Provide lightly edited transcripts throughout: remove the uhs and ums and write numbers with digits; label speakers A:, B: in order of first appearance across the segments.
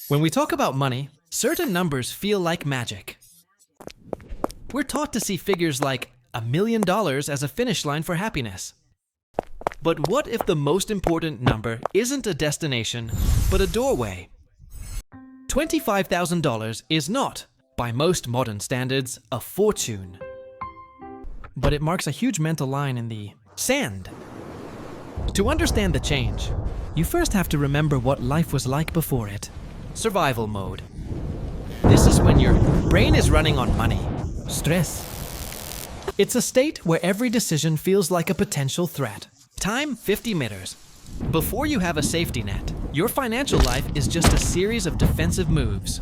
A: When we talk about money, certain numbers feel like magic. We're taught to see figures like $1 million as a finish line for happiness. But what if the most important number isn't a destination, but a doorway? $25,000 is not, by most modern standards, a fortune. But it marks a huge mental line in the sand. To understand the change, you first have to remember what life was like before it. Survival mode. This is when your brain is running on money. Stress. It's a state where every decision feels like a potential threat. Time 50 meters. Before you have a safety net, your financial life is just a series of defensive moves.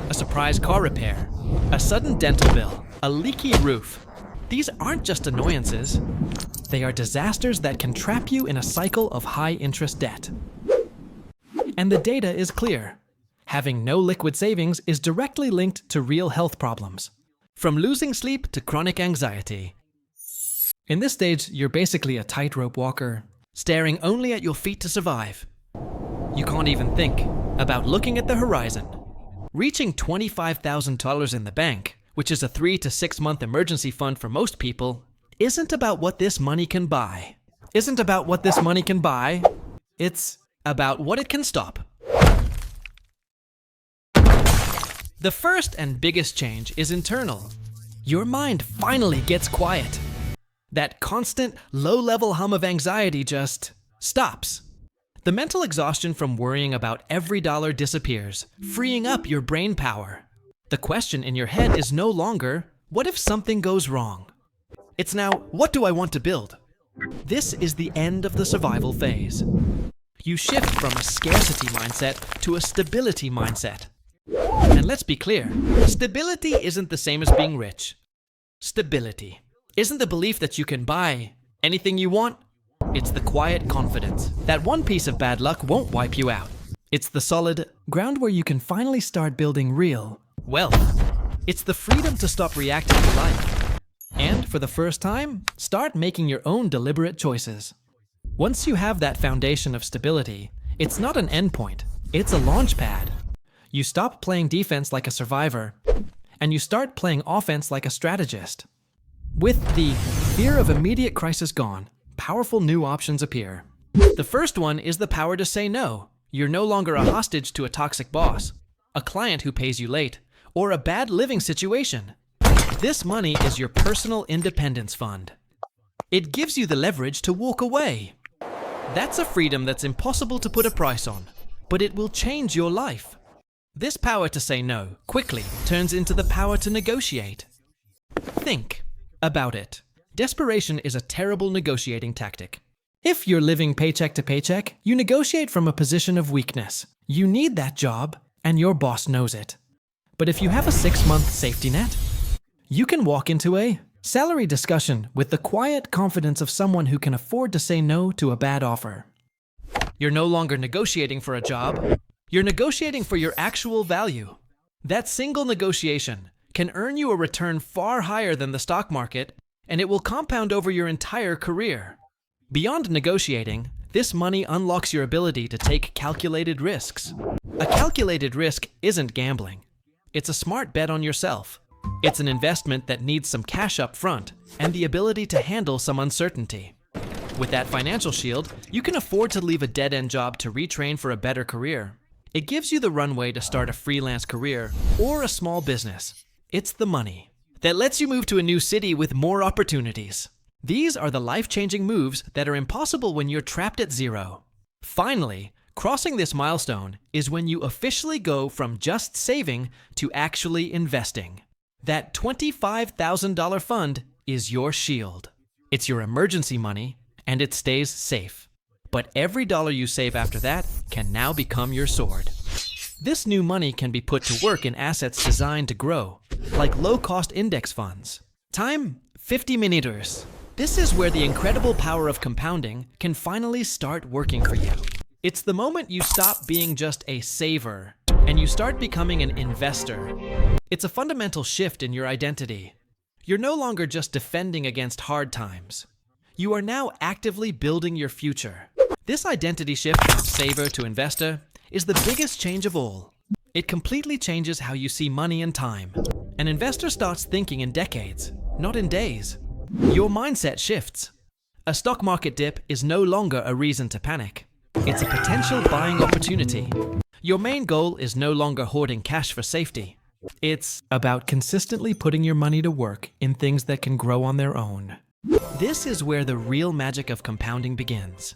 A: A surprise car repair, a sudden dental bill, a leaky roof. These aren't just annoyances. They are disasters that can trap you in a cycle of high-interest debt. And the data is clear. Having no liquid savings is directly linked to real health problems, from losing sleep to chronic anxiety. In this stage, you're basically a tightrope walker, staring only at your feet to survive. You can't even think about looking at the horizon. Reaching $25,000 in the bank, which is a 3 to 6 month emergency fund for most people, isn't about what this money can buy. It's about what it can stop. The first and biggest change is internal. Your mind finally gets quiet. That constant, low-level hum of anxiety just stops. The mental exhaustion from worrying about every dollar disappears, freeing up your brain power. The question in your head is no longer, what if something goes wrong? It's now, what do I want to build? This is the end of the survival phase. You shift from a scarcity mindset to a stability mindset. And let's be clear, stability isn't the same as being rich. Stability isn't the belief that you can buy anything you want. It's the quiet confidence that one piece of bad luck won't wipe you out. It's the solid ground where you can finally start building real wealth. It's the freedom to stop reacting to life. And for the first time, start making your own deliberate choices. Once you have that foundation of stability, it's not an endpoint, it's a launchpad. You stop playing defense like a survivor, and you start playing offense like a strategist. With the fear of immediate crisis gone, powerful new options appear. The first one is the power to say no. You're no longer a hostage to a toxic boss, a client who pays you late, or a bad living situation. This money is your personal independence fund. It gives you the leverage to walk away. That's a freedom that's impossible to put a price on, but it will change your life. This power to say no quickly turns into the power to negotiate. Think about it. Desperation is a terrible negotiating tactic. If you're living paycheck to paycheck, you negotiate from a position of weakness. You need that job, and your boss knows it. But if you have a 6-month safety net, you can walk into a salary discussion with the quiet confidence of someone who can afford to say no to a bad offer. You're no longer negotiating for a job. You're negotiating for your actual value. That single negotiation can earn you a return far higher than the stock market, and it will compound over your entire career. Beyond negotiating, this money unlocks your ability to take calculated risks. A calculated risk isn't gambling. It's a smart bet on yourself. It's an investment that needs some cash up front and the ability to handle some uncertainty. With that financial shield, you can afford to leave a dead-end job to retrain for a better career. It gives you the runway to start a freelance career or a small business. It's the money that lets you move to a new city with more opportunities. These are the life-changing moves that are impossible when you're trapped at zero. Finally, crossing this milestone is when you officially go from just saving to actually investing. That $25,000 fund is your shield. It's your emergency money, and it stays safe. But every dollar you save after that can now become your sword. This new money can be put to work in assets designed to grow, like low-cost index funds. Time 50 minutes. This is where the incredible power of compounding can finally start working for you. It's the moment you stop being just a saver and you start becoming an investor. It's a fundamental shift in your identity. You're no longer just defending against hard times. You are now actively building your future. This identity shift from saver to investor is the biggest change of all. It completely changes how you see money and time. An investor starts thinking in decades, not in days. Your mindset shifts. A stock market dip is no longer a reason to panic. It's a potential buying opportunity. Your main goal is no longer hoarding cash for safety. It's about consistently putting your money to work in things that can grow on their own. This is where the real magic of compounding begins.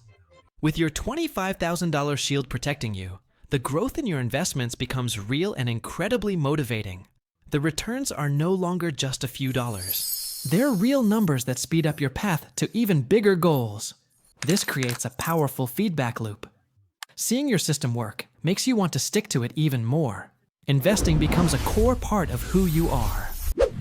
A: With your $25,000 shield protecting you, the growth in your investments becomes real and incredibly motivating. The returns are no longer just a few dollars. They're real numbers that speed up your path to even bigger goals. This creates a powerful feedback loop. Seeing your system work makes you want to stick to it even more. Investing becomes a core part of who you are.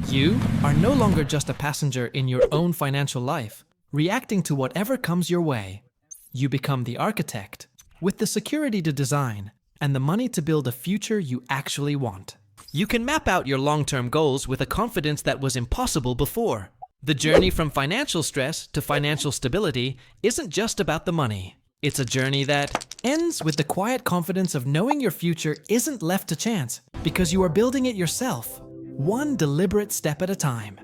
A: You are no longer just a passenger in your own financial life, reacting to whatever comes your way. You become the architect, with the security to design and the money to build a future you actually want. You can map out your long-term goals with a confidence that was impossible before. The journey from financial stress to financial stability isn't just about the money. It's a journey that ends with the quiet confidence of knowing your future isn't left to chance because you are building it yourself, one deliberate step at a time.